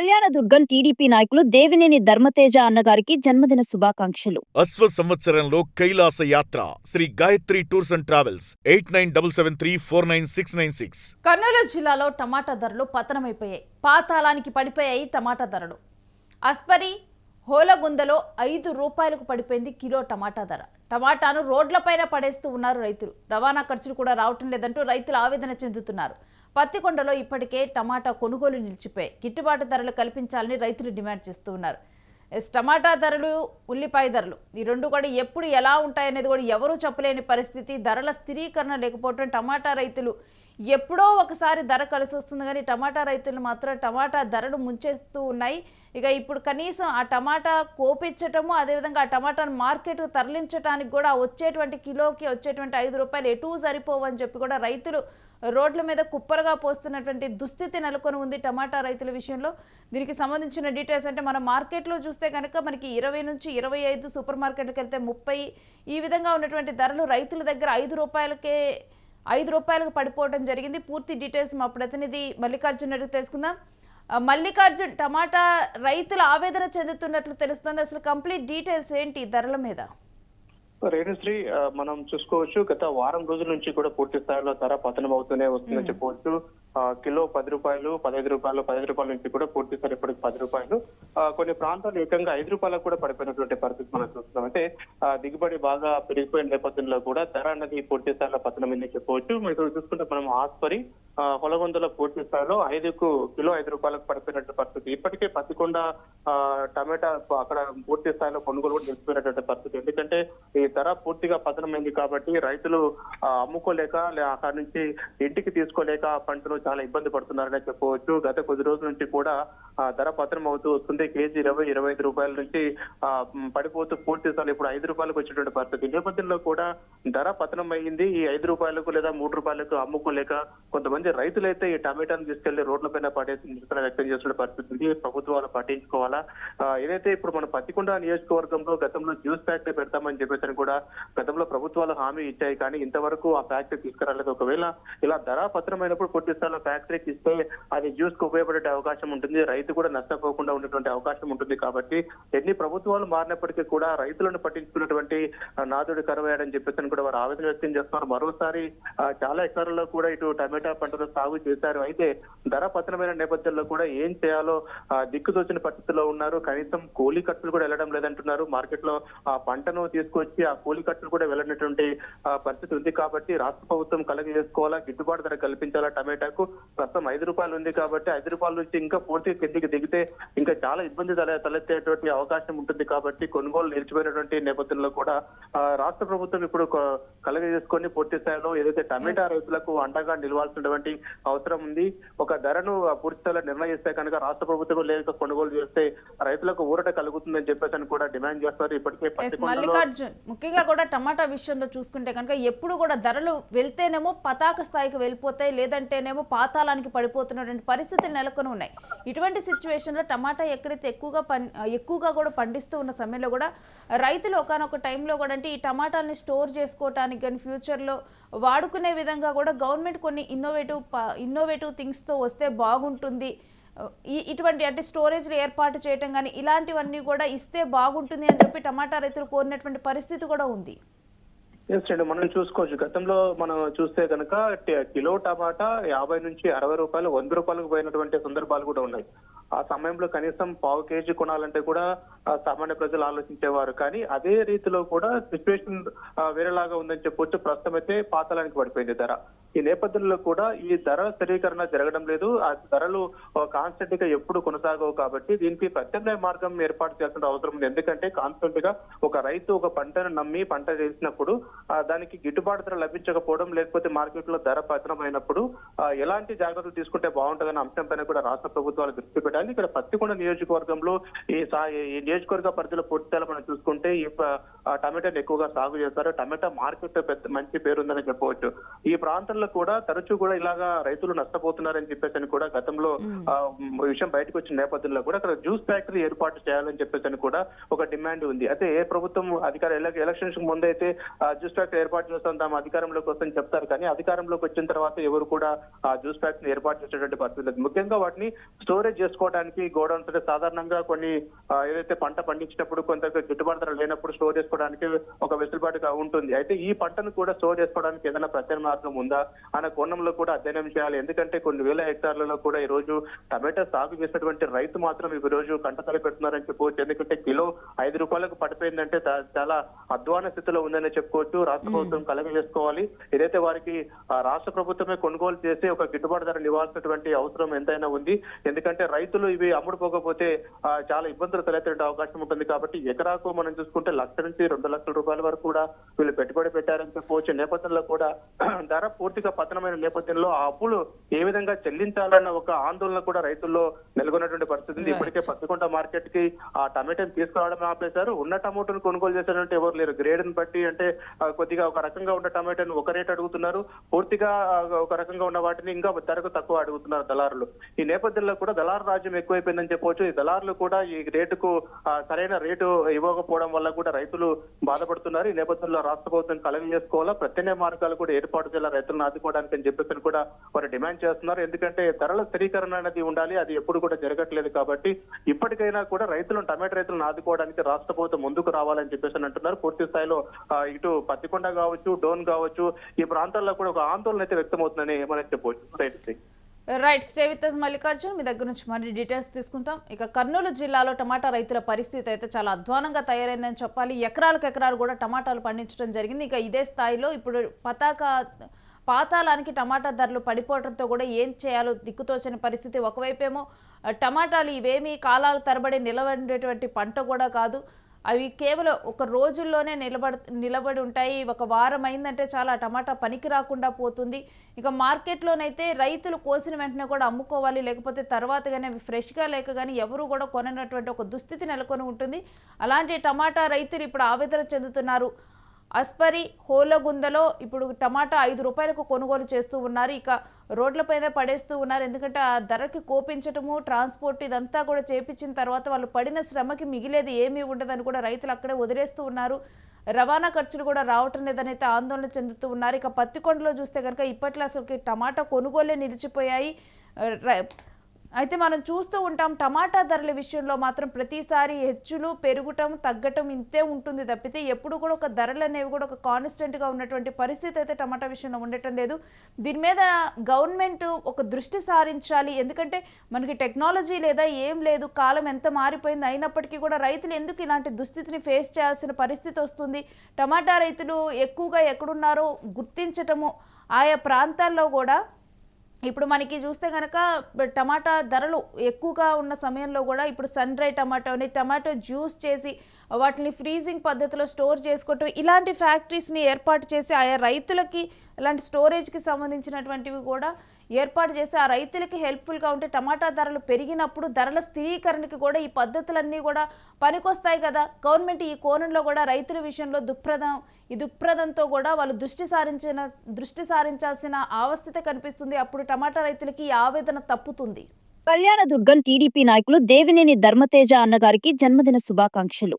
Kalyandurg TDP నాయకులు దేవినేని ధర్మతేజ అన్నగారికి జన్మదిన శుభాకాంక్షలు. అశ్వ సంవత్సరంలో కైలాస యాత్ర Shri Gayatri tours and travels 8977349696. Kurnool జిల్లాలో టమాటా ధరలు పతనమైపోయాయి. పాతాళానికి పడిపోయాయి టమాటా ధరలు. అస్పరి హోలగుందలో 5 రూపాయలకు పడిపోయింది కిలో టమాటా ధర. టమాటాను రోడ్లపైన పడేస్తూ ఉన్నారు రైతులు. రవాణా ఖర్చులు కూడా రావటం లేదంటూ రైతులు ఆవేదన చెందుతున్నారు. పత్తికొండలో ఇప్పటికే టమాటా కొనుగోలు నిలిచిపోయాయి. గిట్టుబాటు ధరలు కల్పించాలని రైతులు డిమాండ్ చేస్తూ ఉన్నారు. టమాటా ధరలు, ఉల్లిపాయ ధరలు ఈ రెండు కూడా ఎప్పుడు ఎలా ఉంటాయనేది కూడా ఎవరూ చెప్పలేని పరిస్థితి. ధరల స్థిరీకరణ లేకపోవడం టమాటా రైతులు ఎప్పుడో ఒకసారి ధర కలిసి వస్తుంది, కానీ టమాటా రైతులు మాత్రం టమాటా ధరలు ముంచేస్తూ ఉన్నాయి. ఇక ఇప్పుడు కనీసం ఆ టమాటా కోపించటము, అదేవిధంగా ఆ టమాటాను మార్కెట్కు తరలించడానికి కూడా వచ్చేటువంటి కిలోకి వచ్చేటువంటి 5 రూపాయలు ఎటూ సరిపోవని చెప్పి కూడా రైతులు రోడ్ల మీద కుప్పరగా పోస్తున్నటువంటి దుస్థితి నెలకొని ఉంది టమాటా రైతుల విషయంలో. దీనికి సంబంధించిన డీటెయిల్స్ అంటే మనం మార్కెట్లో చూస్తే కనుక మనకి 20 నుంచి 25, సూపర్ మార్కెట్కి వెళ్తే 30, ఈ విధంగా ఉన్నటువంటి ధరలు రైతుల దగ్గర 5 రూపాయలకు పడిపోవడం జరిగింది. పూర్తి డీటెయిల్స్ మా ప్రతినిధి మల్లికార్జున్ అడిగి తెలుసుకుందాం. మల్లికార్జున్, టమాటా రైతులు ఆవేదన చెందుతున్నట్లు తెలుస్తుంది. అసలు కంప్లీట్ డీటెయిల్స్ ఏంటి ధరల మీద? రేణుశ్రీ, మనం చూసుకోవచ్చు గత వారం రోజుల నుంచి కూడా పూర్తి స్థాయిలో ధర పతనం అవుతూనే వస్తుందని చెప్పవచ్చు. కిలో 10 రూపాయలు, 15 రూపాయలు, 15 రూపాయల నుంచి కూడా పూర్తి స్థాయి ఇప్పటికి 10 రూపాయలు, కొన్ని ప్రాంతాలు ఏకంగా 5 రూపాయలకు కూడా పడిపోయినటువంటి పరిస్థితి మనం చూస్తున్నాం. అంటే దిగుబడి బాగా పెరిగిపోయిన నేపథ్యంలో కూడా ధర అన్నది పూర్తి స్థాయిలో పతనమైందని చెప్పవచ్చు. మీరు చూసుకుంటే మనం ఆస్పరి హొలగొందల పూర్తి స్థాయిలో కిలో 5 రూపాయలకు పడిపోయినటువంటి పరిస్థితి. ఇప్పటికే పత్తికొండ టమాటా అక్కడ పూర్తి స్థాయిలో కొనుగోలు కూడా నిలిచిపోయినటువంటి పరిస్థితి. ఎందుకంటే ఈ ధర పూర్తిగా పతనమైంది కాబట్టి రైతులు అమ్ముకోలేక, అక్కడి నుంచి ఇంటికి తీసుకోలేక పంటలు చాలా ఇబ్బంది పడుతున్నారనే చెప్పవచ్చు. గత కొద్ది రోజుల నుంచి కూడా ధర పతనం అవుతూ వస్తుంది. కేజీ 20-25 రూపాయల నుంచి పడిపోతూ పూర్తి స్థాయిలో ఇప్పుడు 5 రూపాయలకు వచ్చేటువంటి పరిస్థితి. ఈ నేపథ్యంలో కూడా ధర పతనం అయ్యింది. ఈ 5 రూపాయలకు లేదా 3 రూపాయలకు అమ్ముకోలేక కొంతమంది రైతులైతే ఈ టమాటాను తీసుకెళ్లి రోడ్లపైన పడేసి నిరసన వ్యక్తం చేస్తున్న పరిస్థితి. ప్రభుత్వాలు పట్టించుకోవాలా. ఏదైతే ఇప్పుడు మన పత్తికొండ నియోజకవర్గంలో గతంలో జ్యూస్ ఫ్యాక్టరీ పెడతామని చెప్పేసి కూడా గతంలో ప్రభుత్వాలు హామీ ఇచ్చాయి, కానీ ఇంతవరకు ఆ ఫ్యాక్టరీ తీసుకురాలేదు. ఒకవేళ ఇలా ధర పత్రమైనప్పుడు పూర్తి స్థాయిలో ఫ్యాక్టరీకి ఇస్తే అది జ్యూస్ కు ఉపయోగపడే అవకాశం ఉంటుంది, రైతు కూడా నష్టపోకుండా ఉండేటువంటి అవకాశం ఉంటుంది. కాబట్టి ఎన్ని ప్రభుత్వాలు మారినప్పటికీ కూడా రైతులను పట్టించుకున్నటువంటి నాదుడి కరువయ్యాడని చెప్పేసి కూడా వారు ఆవేదన వ్యక్తం చేస్తున్నారు. మరోసారి చాలా ఎకరాల్లో కూడా ఇటు టమాటా పంటలు సాగు చేశారు. అయితే ధర పతనమైన నేపథ్యంలో కూడా ఏం చేయాలో దిక్కుదోచిన పరిస్థితుల్లో ఉన్నారు. కనీసం కూలీ ఖర్చులు కూడా వెళ్ళడం లేదంటున్నారు. మార్కెట్ లో ఆ పంటను తీసుకొచ్చి ఆ కూలీ ఖర్చులు కూడా వెళ్ళినటువంటి పరిస్థితి ఉంది. కాబట్టి రాష్ట్ర ప్రభుత్వం కలగజేసుకోవాలా, గిట్టుబాటు ధర కల్పించాలా. టమాటాకు ప్రస్తుతం 5 రూపాయలు ఉంది కాబట్టి 5 రూపాయల నుంచి ఇంకా పూర్తిగా కిందికి దిగితే ఇంకా చాలా ఇబ్బంది తలెత్తేటువంటి అవకాశం ఉంటుంది. కాబట్టి కొనుగోలు నిలిచిపోయినటువంటి నేపథ్యంలో కూడా రాష్ట్ర ప్రభుత్వం ఇప్పుడు కలగజేసుకొని పూర్తి స్థాయిలో ఏదైతే టమాటా రైతులకు అండగా నిలవాల్సినటువంటి అవసరం ఉంది. ఒక ధరను పూర్తి స్థాయిలో నిర్ణయిస్తే కనుక రాష్ట్ర ప్రభుత్వం లేక కొనుగోలు చేస్తే రైతులకు ఊరట కలుగుతుందని చెప్పేసి కూడా డిమాండ్ చేస్తారు. ఇప్పటికే మల్లికార్జున్, ముఖ్యంగా కూడా టమాటా విషయంలో చూసుకుంటే కనుక ఎప్పుడు కూడా ధరలు వెళ్తేనేమో పతాక స్థాయికి వెళ్ళిపోతాయి, లేదంటేనేమో పాతాళానికి పడిపోతున్నటువంటి పరిస్థితులు నెలకొని ఉన్నాయి. ఇటువంటి సిచ్యువేషన్ లో టమాటా ఎక్కడైతే ఎక్కువగా కూడా పండిస్తూ ఉన్న సమయంలో కూడా రైతులు ఒకనొక టైంలో కూడా అంటే ఈ టమాటాలని స్టోర్ చేసుకోవటానికి కానీ ఫ్యూచర్ లో వాడుకునే విధంగా కూడా గవర్నమెంట్ కొన్ని ఇన్నోవేటివ్ థింగ్స్ తో వస్తే బాగుంటుంది, ఇటువంటి అంటే స్టోరేజ్లు ఏర్పాటు చేయటం కానీ ఇలాంటివన్నీ కూడా ఇస్తే బాగుంటుంది అని చెప్పి టమాటా రైతులు కోరినటువంటి పరిస్థితి కూడా ఉంది. మనం చూసుకోవచ్చు. గతంలో మనం చూస్తే కనుక కిలో టమాటా 50 నుంచి 60 రూపాయలు, 100 రూపాయలకు పోయినటువంటి సందర్భాలు కూడా ఉన్నాయి. ఆ సమయంలో కనీసం పావు కేజీ కొనాలంటే కూడా సామాన్య ప్రజలు ఆలోచించేవారు. కానీ అదే రీతిలో కూడా సిచ్యువేషన్ వేరేలాగా ఉందని చెప్పొచ్చు. ప్రస్తుతం అయితే పాతాళానికి పడిపోయింది ధర. ఈ నేపథ్యంలో కూడా ఈ ధర స్థిరీకరణ జరగడం లేదు. ఆ ధరలు కాన్స్టెంట్ గా ఎప్పుడు కొనసాగవు. కాబట్టి దీనికి ప్రత్యామ్నాయ మార్గం ఏర్పాటు చేయాల్సిన అవసరం ఉంది. ఎందుకంటే కాన్స్టెంట్ గా ఒక రైతు ఒక పంటను నమ్మి పంట చేసినప్పుడు దానికి గిట్టుబాటు ధర లభించకపోవడం, లేకపోతే మార్కెట్ లో ధర పతనం అయినప్పుడు ఎలాంటి జాగ్రత్తలు తీసుకుంటే బాగుంటుందన్న అంశం పైన కూడా రాష్ట్ర ప్రభుత్వాలు దృష్టి పెట్టాలి. ఇక్కడ పత్తికొండ నియోజకవర్గంలో ఈ నియోజకవర్గ పరిధిలో పూర్తిగా మనం చూసుకుంటే ఈ టమాటాను ఎక్కువగా సాగు చేస్తారు. టమాటా మార్కెట్ పెద్ద మంచి పేరుందని చెప్పవచ్చు. ఈ ప్రాంతంలో వ్యాపారులు కూడా తరచూ కూడా ఇలాగా రైతులు నష్టపోతున్నారని చెప్పేసి కూడా గతంలో విషయం బయటకు వచ్చిన నేపథ్యంలో కూడా అక్కడ జ్యూస్ ఫ్యాక్టరీ ఏర్పాటు చేయాలని చెప్పేసి కూడా ఒక డిమాండ్ ఉంది. అయితే ఏ ప్రభుత్వం ఎలక్షన్స్ ముందు అయితే జ్యూస్ ఫ్యాక్టరీ ఏర్పాటు చేస్తాం తాము అధికారంలోకి వస్తామని చెప్తారు, కానీ అధికారంలోకి వచ్చిన తర్వాత ఎవరు కూడా ఆ జ్యూస్ ఫ్యాక్టరీ ఏర్పాటు చేసేటువంటి పరిస్థితి లేదు. ముఖ్యంగా వాటిని స్టోరేజ్ చేసుకోవడానికి గోడౌన్స్ అంటే సాధారణంగా కొన్ని ఏదైతే పంట పండించినప్పుడు కొంత గిట్టుబాటు ధర లేనప్పుడు స్టోర్ చేసుకోవడానికి ఒక వెసులుబాటుగా ఉంటుంది. అయితే ఈ పంటను కూడా స్టోర్ చేసుకోవడానికి ఏదైనా ప్రత్యామ్నాయ మార్గం ఉందా అన్న కోణంలో కూడా అధ్యయనం చేయాలి. ఎందుకంటే కొన్ని వేల హెక్టార్లలో కూడా ఈ రోజు టమాటా సాగు చేసినటువంటి రైతు మాత్రం ఈ రోజు కంటతడి పెడుతున్నారని చెప్పుకోవచ్చు. ఎందుకంటే కిలో 5 రూపాయలకు పడిపోయిందంటే చాలా అధ్వాన స్థితిలో ఉందని చెప్పుకోవచ్చు. రాష్ట్ర ప్రభుత్వం కలగ చేసుకోవాలి. ఏదైతే వారికి రాష్ట్ర ప్రభుత్వమే కొనుగోలు చేసి ఒక గిట్టుబాటు ధర ఇవ్వాల్సినటువంటి అవసరం ఎంతైనా ఉంది. ఎందుకంటే రైతులు ఇవి అమ్ముడుపోకపోతే చాలా ఇబ్బందులు తలెత్తే అవకాశం ఉంటుంది. కాబట్టి ఎకరాకు మనం చూసుకుంటే 1,00,000 నుంచి 2,00,000 రూపాయల వరకు కూడా వీళ్ళు పెట్టుబడి పెట్టారని చెప్పుకోవచ్చు. నేపథ్యంలో కూడా ధర పూర్తిగా పతనమైన నేపథ్యంలో ఆ అప్పులు ఏ విధంగా చెల్లించాలన్న ఒక ఆందోళన కూడా రైతుల్లో నెలకొన్నటువంటి పరిస్థితి ఉంది. ఇప్పటికే పత్తికొండ మార్కెట్ కి ఆ టమాటాను తీసుకురావడం ఆపేశారు. ఉన్న టమాటోను కొనుగోలు చేశారంటే ఎవరు లేరు. గ్రేడ్ ని బట్టి అంటే కొద్దిగా ఒక రకంగా ఉన్న టమాటాను ఒక రేట్ అడుగుతున్నారు, పూర్తిగా ఒక రకంగా ఉన్న వాటిని ఇంకా ధరకు తక్కువ అడుగుతున్నారు దళారులు. ఈ నేపథ్యంలో కూడా దళారు రాజ్యం ఎక్కువైపోయిందని చెప్పవచ్చు. ఈ దళారులు కూడా ఈ రేటుకు సరైన రేటు ఇవ్వకపోవడం వల్ల కూడా రైతులు బాధపడుతున్నారు. ఈ నేపథ్యంలో రాష్ట్ర ప్రభుత్వం కలగ చేసుకోవాలా, ప్రత్యామ్నాయ మార్గాలు కూడా ఏర్పాటు చేయాలి రైతులను ఆదుకోవడానికి అని చెప్పేసి కూడా వారు డిమాండ్ చేస్తున్నారు. ఎందుకంటే ధరల స్థిరీకరణ అనేది ఉండాలి, అది ఎప్పుడు కూడా జరగట్లేదు. కాబట్టి ఇప్పటికైనా కూడా టమాటా రైతులను ఆదుకోవడానికి రాష్ట్ర ప్రభుత్వం ముందుకు రావాలని చెప్పేసి అంటున్నారు. పూర్తి స్థాయిలో ఇటు పత్తికొండ కావచ్చు, డోన్ కావచ్చు, ఈ ప్రాంతాల్లో కూడా ఒక ఆందోళన అయితే వ్యక్తమవుతుందని మనం చెప్పవచ్చు. Right, stay with us Mallikarjun. మీ దగ్గర నుంచి మరి డీటెయిల్స్ తీసుకుంటాం. ఇక కర్నూలు జిల్లాలో టమాటా రైతుల పరిస్థితి అయితే చాలా అధ్వానంగా తయారైందని చెప్పాలి. ఎకరాలు కూడా టమాటాలు పండించడం జరిగింది. ఇక ఇదే స్థాయిలో ఇప్పుడు పాతాళానికి టమాటా ధరలు పడిపోవడంతో కూడా ఏం చేయాలో దిక్కుతోచని పరిస్థితి. ఒకవైపేమో టమాటాలు ఇవేమీ కాలాల తరబడి నిలబడేటువంటి పంట కూడా కాదు, అవి కేవలం ఒక రోజుల్లోనే నిలబడి ఉంటాయి. ఒక వారం అయిందంటే చాలా టమాటా పనికి రాకుండా పోతుంది. ఇక మార్కెట్లోనైతే రైతులు కోసిన వెంటనే కూడా అమ్ముకోవాలి, లేకపోతే తర్వాత కానీ అవి ఫ్రెష్గా లేక కానీ ఎవరు కూడా కొననటువంటి ఒక దుస్థితి నెలకొని ఉంటుంది. అలాంటి టమాటా రైతులు ఇప్పుడు ఆవేదన చెందుతున్నారు. అస్పరి హోలగుందలో ఇప్పుడు టమాటా 5 రూపాయలకు కొనుగోలు చేస్తూ ఉన్నారు. ఇక రోడ్లపైన పడేస్తూ ఉన్నారు. ఎందుకంటే ఆ ధరకి కోపించటము, ట్రాన్స్పోర్ట్ ఇదంతా కూడా చేపించిన తర్వాత వాళ్ళు పడిన శ్రమకి మిగిలేది ఏమీ ఉండదని కూడా రైతులు అక్కడే వదిలేస్తూ ఉన్నారు. రవాణా ఖర్చులు కూడా రావటం లేదని అయితే ఆందోళన చెందుతూ ఉన్నారు. ఇక పత్తికొండలో చూస్తే కనుక ఇప్పట్లో అసలుకి టమాటా కొనుగోలే నిలిచిపోయాయి. అయితే మనం చూస్తూ ఉంటాం టమాటా ధరల విషయంలో మాత్రం ప్రతిసారి హెచ్చులు పెరుగుటం తగ్గటం ఇంతే ఉంటుంది తప్పితే ఎప్పుడు కూడా ఒక ధరలు అనేవి కూడా ఒక కాన్స్టెంట్గా ఉన్నటువంటి పరిస్థితి అయితే టమాటా విషయంలో ఉండటం లేదు. దీని మీద గవర్నమెంట్ ఒక దృష్టి సారించాలి. ఎందుకంటే మనకి టెక్నాలజీ లేదా ఏం లేదు, కాలం ఎంత మారిపోయింది, అయినప్పటికీ కూడా రైతులు ఎందుకు ఇలాంటి దుస్థితిని ఫేస్ చేయాల్సిన పరిస్థితి వస్తుంది. టమాటా రైతులు ఎక్కువగా ఎక్కడున్నారో గుర్తించటము, ఆయా ప్రాంతాల్లో కూడా ఇప్పుడు మనకి చూస్తే కనుక టమాటా ధరలు ఎక్కువగా ఉన్న సమయంలో కూడా ఇప్పుడు సన్ డ్రై టమాటో జ్యూస్ చేసి వాటిని ఫ్రీజింగ్ పద్ధతిలో స్టోర్ చేసుకోవటం, ఇలాంటి ఫ్యాక్టరీస్ని ఏర్పాటు చేసి ఆయా రైతులకి ఇలాంటి స్టోరేజ్కి సంబంధించినటువంటివి కూడా ఏర్పాటు చేసి ఆ రైతులకి హెల్ప్ఫుల్గా ఉంటే టమాటా ధరలు పెరిగినప్పుడు ధరల స్థిరీకరణకి కూడా ఈ పద్ధతులన్నీ కూడా పనికొస్తాయి కదా. గవర్నమెంట్ ఈ కోణంలో కూడా రైతుల విషయంలో దుఃఖప్రదంతో కూడా వాళ్ళు దృష్టి సారించాల్సిన ఆవశ్యకత కనిపిస్తుంది. అప్పుడు టమాటా రైతులకి ఈ ఆవేదన తప్పుతుంది. కళ్యాణదుర్గం టీడీపీ నాయకులు దేవినేని ధర్మతేజ అన్నగారికి జన్మదిన శుభాకాంక్షలు.